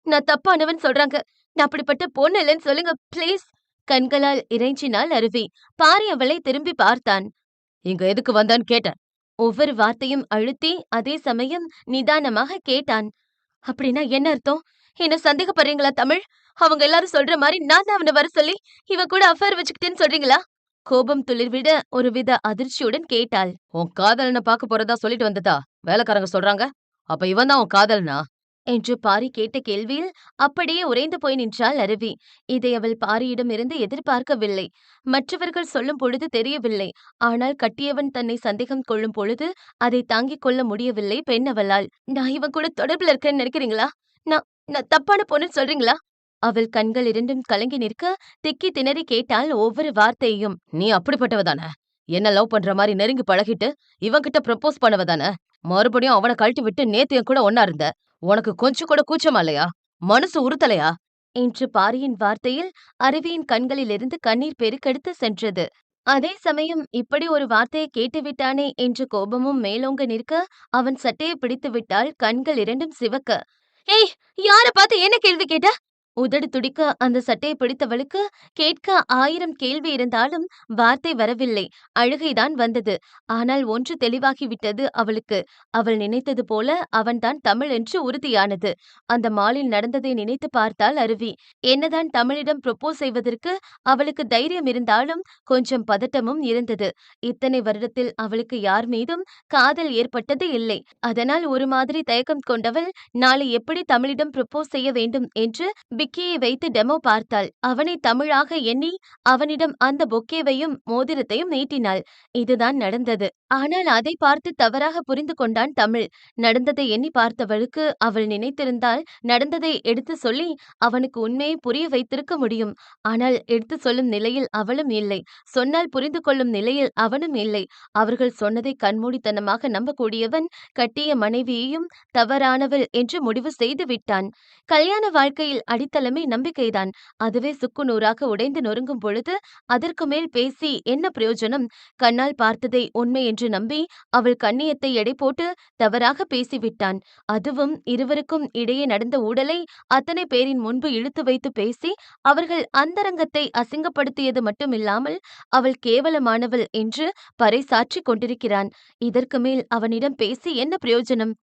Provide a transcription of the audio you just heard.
நான் தப்பானவன் சொல்றாங்க. நான் அப்படிப்பட்ட பொண்ணு இல்லன்னு சொல்லுங்க ப்ளீஸ். கண்களால் இறைஞ்சினாள் அருவி. பாரி அவளை திரும்பி பார்த்தான். இங்க எதுக்கு வந்தான்னு கேட்டேன். ஒவ்வொரு வார்த்தையும் அழுத்தி அதே சமயம் நிதானமாக கேட்டான். அப்படின்னா என்ன அர்த்தம்? என்ன சந்தேகப்படுறீங்களா தமிழ்? அவங்க எல்லாரும் சொல்ற மாரி நான் தான் அவன வர சொல்லி, இவன் கூட அஃபேர் வச்சுக்கிட்டேன்னு சொல்றீங்களா? கோபம் துளிர்விட ஒருவித அதிர்ச்சியுடன் கேட்டாள். உன் காதலன பாக்க போறதா சொல்லிட்டு வந்ததா வேலைக்காரங்க சொல்றாங்க. அப்ப இவன் தான் உன் காதலனா? என்று பாரி கேட்ட கேள்வியில் அப்படியே உறைந்து போய் நின்றாள் அருவி. இதை அவள் பாரியிடமிருந்து எதிர்பார்க்கவில்லை. மற்றவர்கள் சொல்லும் பொழுது தெரியவில்லை. ஆனால் கட்டியவன் தன்னை சந்தேகம் கொள்ளும் பொழுது அதை தாங்கிக் கொள்ள முடியவில்லை பெண் அவளால். நான் இவன் கூட தொடர்புல இருக்கேன்னு நினைக்கிறீங்களா? நான் நான் தப்பான பொண்ணுன்னு சொல்றீங்களா? அவள் கண்கள் இரண்டும் கலங்கி நிற்க திக்கி திணறி கேட்டாள் ஒவ்வொரு வார்த்தையையும். நீ அப்படிப்பட்டவதான? என்ன லவ் பண்ற மாதிரி நெருங்கி பழகிட்டு இவன்கிட்ட ப்ரப்போஸ் பண்ணவதான? மறுபடியும் அவனை கழட்டி விட்டு நேத்து என் கூட ஒன்னா இருந்த. உனக்கு கொஞ்சம் கூட கூச்சமா இல்லையா? மனசு உறுத்தலையா? என்று பாரியின் வார்த்தையில் அருவியின் கண்களிலிருந்து கண்ணீர் பெருக்கெடுத்து சென்றது. அதே சமயம் இப்படி ஒரு வார்த்தையை கேட்டுவிட்டானே என்ற கோபமும் மேலோங்க நிற்க அவன் சட்டையை பிடித்து விட்டால் கண்கள் இரண்டும் சிவக்க. ஏய், யார பார்த்து என்ன கேள்வி கேட்ட? உதடு துடிக்க அந்த சட்டையை பிடித்தவளுக்கு கேட்க ஆயிரம் கேள்வி இருந்தாலும் வார்த்தை வரவில்லை. அழுகைதான் வந்தது. ஆனால் ஒன்று தெளிவாகிவிட்டது அவளுக்கு. அவள் நினைத்தது போல அவன்தான் தமிழ் என்று உறுதியானது. அந்த மாலில் நடந்ததை நினைத்து பார்த்தாள் அருவி. என்னதான் தமிழிடம் ப்ரொபோஸ் செய்வதற்கு அவளுக்கு தைரியம் இருந்தாலும் கொஞ்சம் பதட்டமும் இருந்தது. இத்தனை வருடத்தில் அவளுக்கு யார் மீதும் காதல் ஏற்பட்டது இல்லை. அதனால் ஒரு மாதிரி தயக்கம் கொண்டவள் நாளை எப்படி தமிழிடம் ப்ரொபோஸ் செய்ய வேண்டும் என்று பிக்கியை வைத்து டெமோ பார்த்தாள். அவனை தமிழாக எண்ணி அவனிடம் அந்த பொக்கேவையும் மோதிரத்தையும் நீட்டினாள். இதுதான் நடந்தது. ஆனால் அதை பார்த்து தவறாக புரிந்து கொண்டான் தமிழ். நடந்ததை எண்ணி பார்த்தவளுக்கு அவள் நினைத்திருந்தால் நடந்ததை எடுத்து சொல்லி அவனுக்கு உண்மையை புரிய வைத்திருக்க முடியும். ஆனால் எடுத்து சொல்லும் நிலையில் அவளும் இல்லை. சொன்னால் புரிந்து கொள்ளும் நிலையில் அவனும் இல்லை. அவர்கள் சொன்னதை கண்மூடித்தனமாக நம்பக்கூடியவன் கட்டிய மனைவியையும் தவறானவள் என்று முடிவு செய்து விட்டான். கல்யாண வாழ்க்கையில் அடித்தளமே நம்பிக்கைதான். அதுவே சுக்கு நூறாக உடைந்து நொறுங்கும் பொழுது அதற்கு மேல் பேசி என்ன பிரயோஜனம்? கண்ணால் பார்த்ததை உண்மை என்று நம்பி அவள் கண்ணியத்தை எடை போட்டு தவறாக பேசிவிட்டான். அதுவும் இருவருக்கும் இடையே நடந்த ஊடலை அத்தனை பேரின் முன்பு இழுத்து வைத்து பேசி அவர்கள் அந்தரங்கத்தை அசிங்கப்படுத்தியது மட்டுமில்லாமல் அவள் கேவலமானவள் என்று பறைசாற்றிக் கொண்டிருக்கிறான். இதற்கு மேல் அவனிடம் பேசி என்ன பிரயோஜனம்?